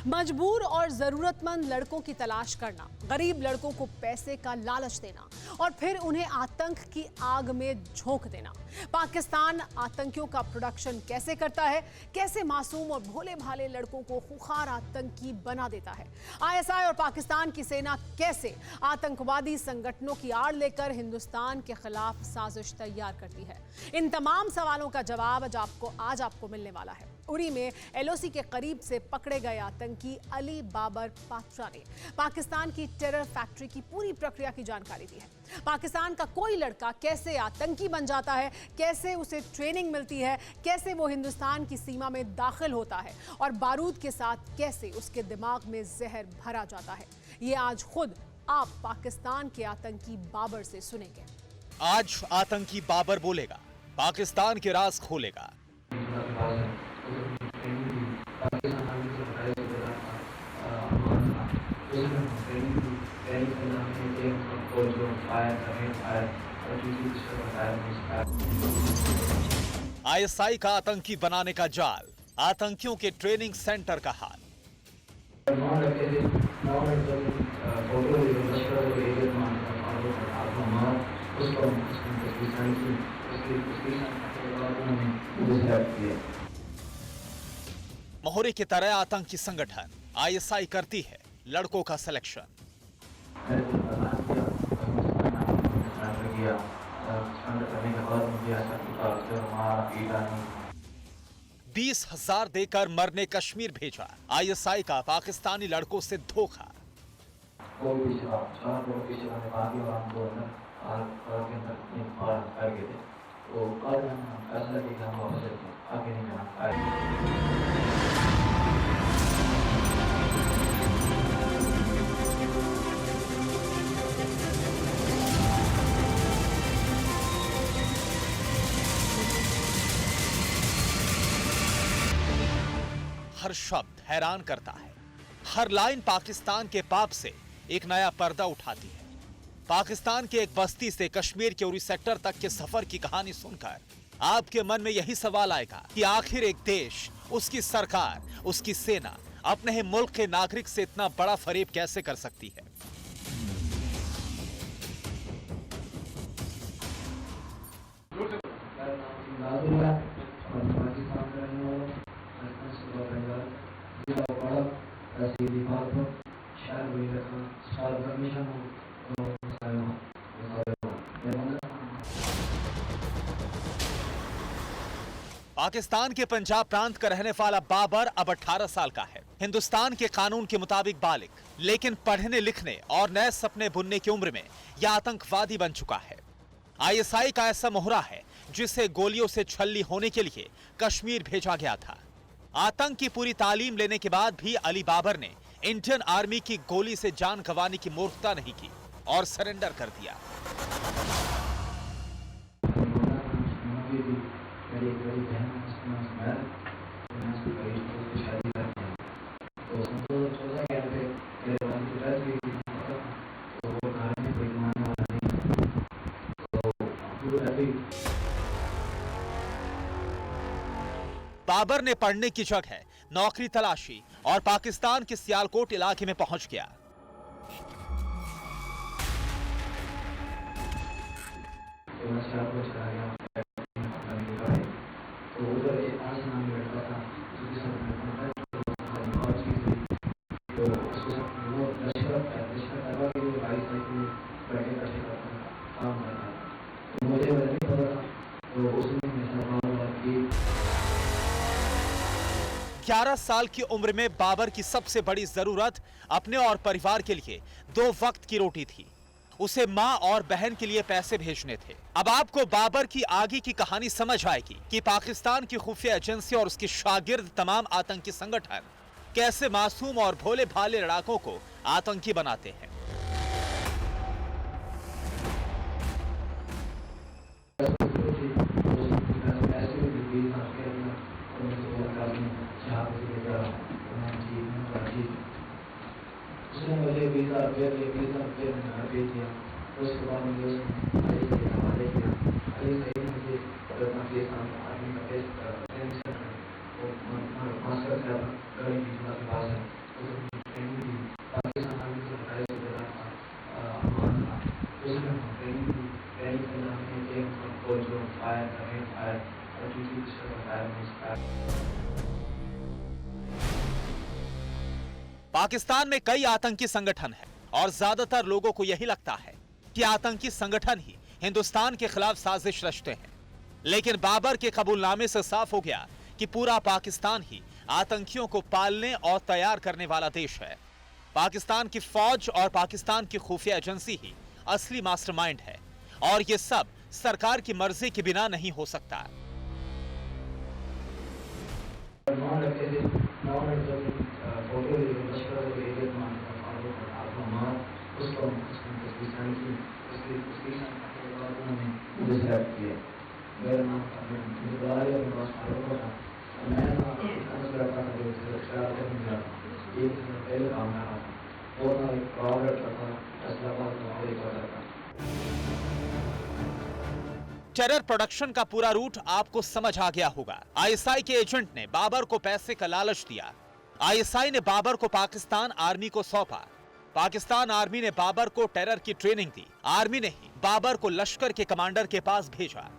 मजबूर और जरूरतमंद लड़कों की तलाश करना, गरीब लड़कों को पैसे का लालच देना और फिर उन्हें आतंक की आग में झोंक देना। पाकिस्तान आतंकियों का प्रोडक्शन कैसे करता है, कैसे मासूम और भोले भाले लड़कों को खुखार आतंकी बना देता है। आईएसआई और पाकिस्तान की सेना कैसे आतंकवादी संगठनों की आड़ लेकर हिंदुस्तान के खिलाफ साजिश तैयार करती है। इन तमाम सवालों का जवाब आज आपको मिलने वाला है। उरी में एलओसी के करीब से पकड़े गए आतंकी अली बाबर पात्रा ने पाकिस्तान की टेरर फैक्ट्री की पूरी प्रक्रिया की जानकारी दी है। पाकिस्तान का कोई लड़का कैसे आतंकी बन जाता है, कैसे उसे ट्रेनिंग मिलती है, कैसे वो हिंदुस्तान की सीमा में दाखिल होता है और बारूद के साथ कैसे उसके दिमाग में जहर भरा जाता है, ये आज खुद आप पाकिस्तान के आतंकी बाबर से सुनेंगे। आज आतंकी बाबर बोलेगा, पाकिस्तान के राज खोलेगा। आईएसआई का आतंकी बनाने का जाल, आतंकियों के ट्रेनिंग सेंटर का हाल। मोहरे की तरह आतंकी संगठन आईएसआई करती है लड़कों का सिलेक्शन। 20,000 देकर मरने कश्मीर भेजा, आईएसआई का पाकिस्तानी लड़कों से धोखा। हर शब्द हैरान करता है, हर लाइन पाकिस्तान के पाप से एक नया पर्दा उठाती है। पाकिस्तान के एक बस्ती से कश्मीर के उरी सेक्टर तक के सफर की कहानी सुनकर आपके मन में यही सवाल आएगा कि आखिर एक देश, उसकी सरकार, उसकी सेना अपने ही मुल्क के नागरिक से इतना बड़ा फरेब कैसे कर सकती है। पाकिस्तान के पंजाब प्रांत का रहने वाला बाबर अब 18 साल का है। हिंदुस्तान के कानून के मुताबिक बालिग, लेकिन पढ़ने लिखने और नए सपने बुनने की उम्र में यह आतंकवादी बन चुका है। आईएसआई का ऐसा मोहरा है जिसे गोलियों से छल्ली होने के लिए कश्मीर भेजा गया था। आतंक की पूरी तालीम लेने के बाद भी अली बाबर ने इंडियन आर्मी की गोली से जान गंवाने की मूर्खता नहीं की और सरेंडर कर दिया। बाबर ने पढ़ने की जगह नौकरी तलाशी और पाकिस्तान के सियालकोट इलाके में पहुंच गया। ग्यारह साल की उम्र में बाबर की सबसे बड़ी जरूरत अपने और परिवार के लिए 2 वक्त की रोटी थी। उसे मां और बहन के लिए पैसे भेजने थे। अब आपको बाबर की आगे की कहानी समझ आएगी कि पाकिस्तान की खुफिया एजेंसी और उसके शागिर्द तमाम आतंकी संगठन कैसे मासूम और भोले भाले लड़ाकों को आतंकी बनाते हैं। मुझे वीजा भेज दिया। उसके बाद मुझे हवाले किया। मुझे पाकिस्तान आर्मी का टेस्ट मास्टर साहब के पास है। पाकिस्तान में कई आतंकी संगठन हैं और ज्यादातर लोगों को यही लगता है कि आतंकी संगठन ही हिंदुस्तान के खिलाफ साजिश रचते हैं। लेकिन बाबर के कबूलनामे से साफ हो गया कि पूरा पाकिस्तान ही आतंकियों को पालने और तैयार करने वाला देश है। पाकिस्तान की फौज और पाकिस्तान की खुफिया एजेंसी ही असली मास्टरमाइंड है और ये सब सरकार की मर्जी के बिना नहीं हो सकता। टेरर प्रोडक्शन का पूरा रूट आपको समझ आ गया होगा। आईएसआई के एजेंट ने बाबर को पैसे का लालच दिया। आईएसआई ने बाबर को पाकिस्तान आर्मी को सौंपा। पाकिस्तान आर्मी ने बाबर को टेरर की ट्रेनिंग दी। आर्मी ने ही बाबर को लश्कर के कमांडर के पास भेजा।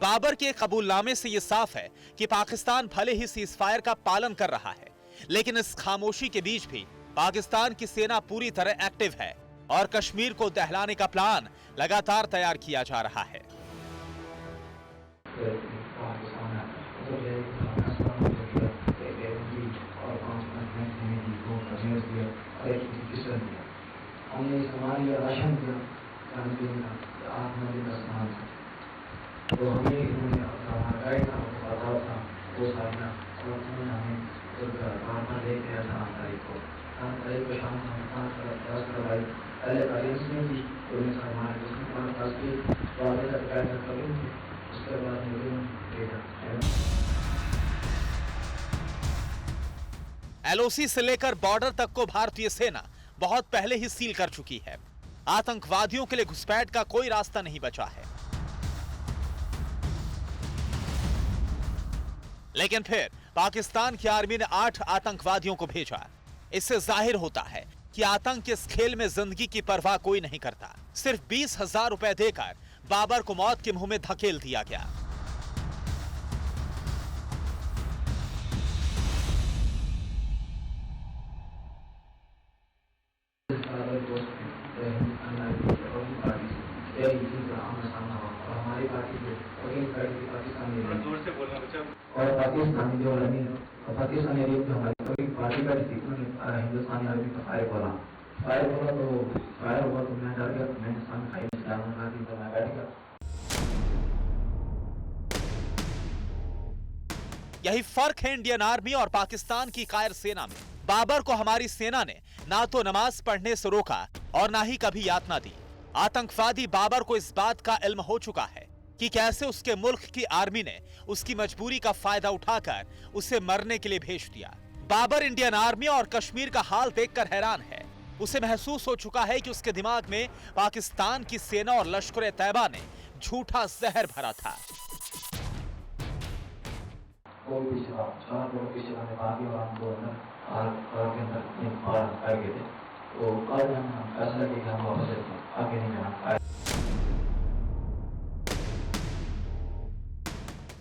बाबर के कबूलनामे से यह साफ है कि पाकिस्तान भले ही सीजफायर का पालन कर रहा है, लेकिन इस खामोशी के बीच भी पाकिस्तान की सेना पूरी तरह एक्टिव है और कश्मीर को दहलाने का प्लान लगातार तैयार किया जा रहा है। तो हमें इन्होंने गाइड था, बताओ था, वो सामना और उन्होंने हमें खाना दे दिया था। तारीख को शाम को 10 भाई पहले गाइडेंस में थी, तो उन्हें सामान उसमें 5 की वाले का गाइड करूँ, उसके बाद मुझे भेजा। एलओसी से लेकर बॉर्डर तक को भारतीय सेना बहुत पहले ही सील कर चुकी है। आतंकवादियों के लिए घुसपैठ का कोई रास्ता नहीं बचा है। लेकिन फिर पाकिस्तान की आर्मी ने 8 आतंकवादियों को भेजा। इससे जाहिर होता है कि आतंक के इस खेल में जिंदगी की परवाह कोई नहीं करता। सिर्फ 20,000 रुपए देकर बाबर को मौत के मुंह में धकेल दिया गया। और पाकिस्तानी जो पाकिस्तानी हमारी पार्टी का हिंदुस्तानी आर्मी का फायर बोला तो फायर हुआ तो मैं डर गया, तो मैंने सामने खाई में डालूंगा तो मैं बैठ गया। यही फर्क है इंडियन आर्मी और पाकिस्तान की कायर सेना में। बाबर को हमारी सेना ने ना तो नमाज पढ़ने से रोका और ना ही कभी यातना दी। आतंकवादी बाबर को इस बात का इल्म हो चुका है कि कैसे उसके मुल्क की आर्मी ने उसकी मजबूरी का फायदा उठाकर उसे मरने के लिए भेज दिया। बाबर इंडियन आर्मी और कश्मीर का हाल देखकर हैरान है। उसे महसूस हो चुका है कि उसके दिमाग में पाकिस्तान की सेना और लश्कर ए तैयबा ने झूठा जहर भरा था।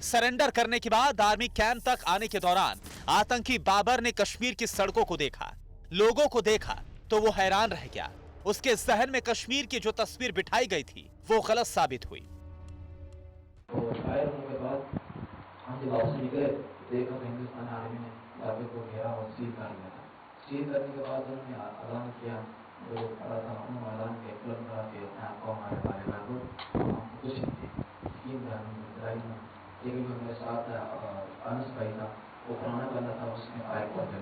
सरेंडर करने के बाद आर्मी कैंप तक आने के दौरान आतंकी बाबर ने कश्मीर की सड़कों को देखा, लोगों को देखा तो वो हैरान रह गया। उसके जहन में कश्मीर की जो तस्वीर बिठाई गई थी वो गलत साबित हुई। हम जब वापस निकले देखा तो हिंदुस्तान आर्मी ने बाबर को घेरा और सील कर लिया था। सील करने के बाद उन्होंने ऐलान किया, जो पड़ा था उन्होंने ऐलान किया तुरंत कहा कि आपको हमारे बारे में कुछ नहीं थी। एक जो मेरे साथ अनस भाई था, वो पुराना बंदा था, उसने फायर कर दिया।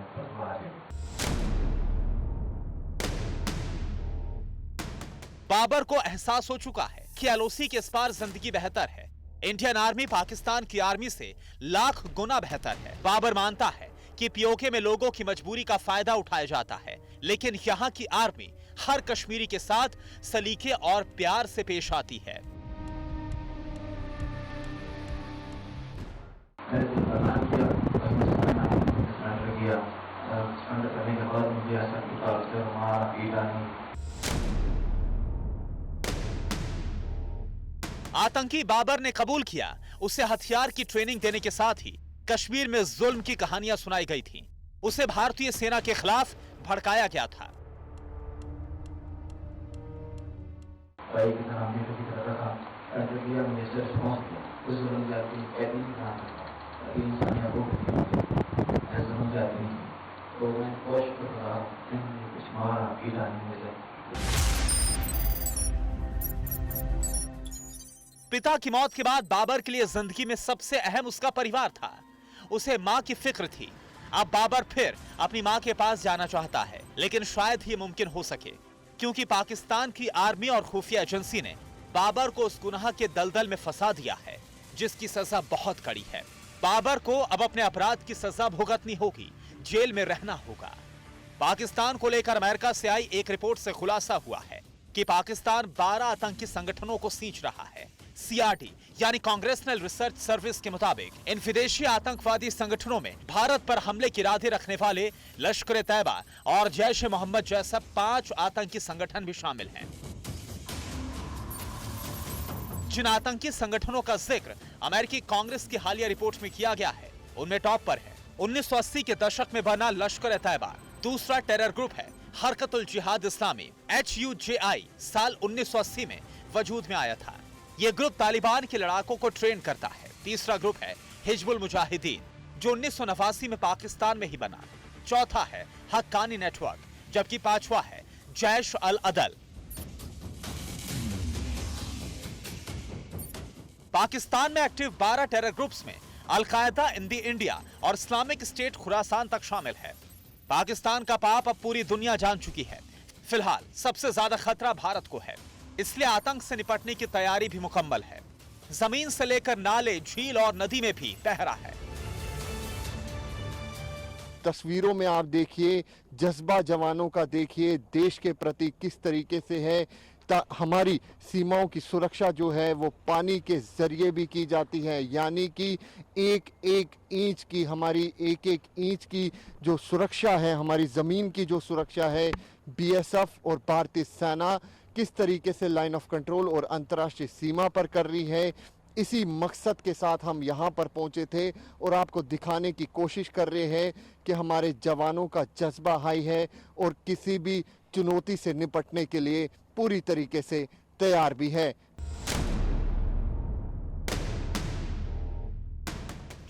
बाबर को एहसास हो चुका है कि एलओसी के इस पार जिंदगी बेहतर है। इंडियन आर्मी पाकिस्तान की आर्मी से लाख गुना बेहतर है। बाबर मानता है कि पीओके में लोगों की मजबूरी का फायदा उठाया जाता है, लेकिन यहाँ की आर्मी हर कश्मीरी के साथ सलीके और प्यार से पेश आती है। आतंकी बाबर ने कबूल किया उसे हथियार की ट्रेनिंग देने के साथ ही कश्मीर में जुल्म की कहानियां सुनाई गई थीं। उसे भारतीय सेना के खिलाफ भड़काया गया था। भाई की तरह अमीर की तरह रखा, जब दिया मिनिस्टर रिस्पॉन्स किया, उस जुल्म जाती कैदी नहीं कहा अभी इंसानियत को जुल्म जाती नहीं, तो मैं कोशिश कर रहा कुछ मारा पीटा नहीं मुझे। पिता की मौत के बाद बाबर के लिए जिंदगी में सबसे अहम उसका परिवार था। उसे मां की फिक्र थी। अब बाबर फिर अपनी मां के पास जाना चाहता है, लेकिन शायद ही मुमकिन हो सके, क्योंकि पाकिस्तान की आर्मी और खुफिया एजेंसी ने बाबर को उस गुनाह के दलदल में फंसा दिया है जिसकी सजा बहुत कड़ी है। बाबर को अब अपने अपराध की सजा भुगतनी होगी, जेल में रहना होगा। पाकिस्तान को लेकर अमेरिका से आई एक रिपोर्ट से खुलासा हुआ है कि पाकिस्तान 12 आतंकी संगठनों को सींच रहा है। सीआरडी यानी कांग्रेशनल रिसर्च सर्विस के मुताबिक इन विदेशी आतंकवादी संगठनों में भारत पर हमले के इरादे रखने वाले लश्कर तैयबा और जैश ए मोहम्मद जैसा 5 आतंकी संगठन भी शामिल हैं। जिन आतंकी संगठनों का जिक्र अमेरिकी कांग्रेस की हालिया रिपोर्ट में किया गया है, उनमें टॉप पर है 1980 के दशक में बना लश्कर तैयबा। दूसरा टेरर ग्रुप है हरकतुल जिहाद इस्लामी HUJI, साल 1980 में वजूद में आया था। यह ग्रुप तालिबान के लड़ाकों को ट्रेन करता है। तीसरा ग्रुप है हिजबुल मुजाहिदीन, जो 1989 में पाकिस्तान में ही बना। चौथा है हक्कानी नेटवर्क, जबकि पांचवा है जैश अल अदल। पाकिस्तान में एक्टिव 12 टेरर ग्रुप्स में अल-कायदा इन दी इंडिया और इस्लामिक स्टेट खुरासान तक शामिल है। पाकिस्तान का पाप अब पूरी दुनिया जान चुकी है। फिलहाल सबसे ज्यादा खतरा भारत को है, इसलिए आतंक से निपटने की तैयारी भी मुकम्मल है। जमीन से लेकर नाले, झील और नदी में भी पहरा है। तस्वीरों में आप देखिए, जज्बा जवानों का देखिए, देश के प्रति किस तरीके से है। हमारी सीमाओं की सुरक्षा जो है वो पानी के जरिए भी की जाती है, यानी कि एक एक इंच की, हमारी एक एक इंच की जो सुरक्षा है, हमारी ज़मीन की जो सुरक्षा है, BSF और भारतीय सेना किस तरीके से लाइन ऑफ कंट्रोल और अंतर्राष्ट्रीय सीमा पर कर रही है। इसी मकसद के साथ हम यहाँ पर पहुँचे थे और आपको दिखाने की कोशिश कर रहे हैं कि हमारे जवानों का जज्बा हाई है और किसी भी चुनौती से निपटने के लिए पूरी तरीके से तैयार भी है।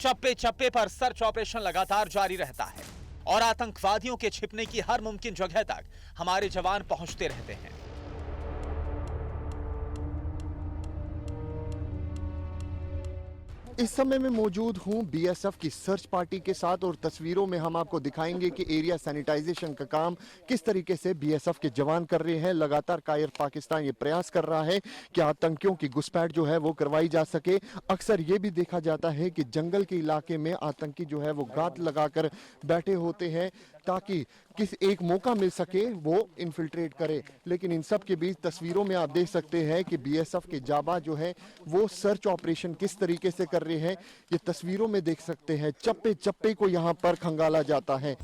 चप्पे चप्पे पर सर्च ऑपरेशन लगातार जारी रहता है और आतंकवादियों के छिपने की हर मुमकिन जगह तक हमारे जवान पहुंचते रहते हैं। इस समय मैं मौजूद हूं BSF की सर्च पार्टी के साथ और तस्वीरों में हम आपको दिखाएंगे कि एरिया सैनिटाइजेशन का काम किस तरीके से BSF के जवान कर रहे हैं। लगातार कायर पाकिस्तान ये प्रयास कर रहा है कि आतंकियों की घुसपैठ जो है वो करवाई जा सके। अक्सर ये भी देखा जाता है कि जंगल के इलाके में आतंकी जो है वो गात लगाकर बैठे होते हैं ताकि किस एक मौका मिल सके वो इन्फिल्ट्रेट करे। लेकिन इन सब के बीच तस्वीरों में आप देख सकते हैं कि BSF के जाबा जो है वो सर्च ऑपरेशन किस तरीके से कर रहे हैं। ये तस्वीरों में देख सकते हैं, चप्पे चप्पे को यहाँ पर खंगाला जाता है।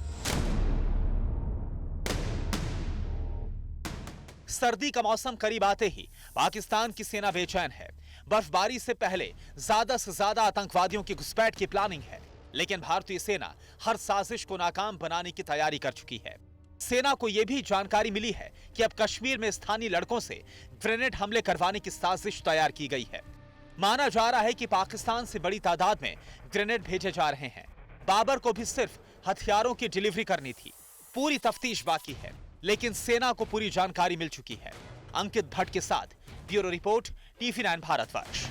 सर्दी का मौसम करीब आते ही पाकिस्तान की सेना बेचैन है। बर्फबारी से पहले ज्यादा से ज्यादा आतंकवादियों की घुसपैठ की प्लानिंग है, लेकिन भारतीय सेना हर साजिश को नाकाम बनाने की तैयारी कर चुकी है। सेना को यह भी जानकारी मिली है कि अब कश्मीर में स्थानीय लड़कों से ग्रेनेड हमले करवाने की साजिश तैयार की गई है। माना जा रहा है कि पाकिस्तान से बड़ी तादाद में ग्रेनेड भेजे जा रहे हैं। बाबर को भी सिर्फ हथियारों की डिलीवरी करनी थी। पूरी तफ्तीश बाकी है, लेकिन सेना को पूरी जानकारी मिल चुकी है। अंकित भट्ट के साथ ब्यूरो रिपोर्ट, TV9 भारतवर्ष।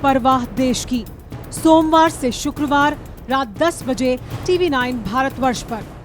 परवाह देश की, सोमवार से शुक्रवार रात 10 बजे TV9 भारतवर्ष पर।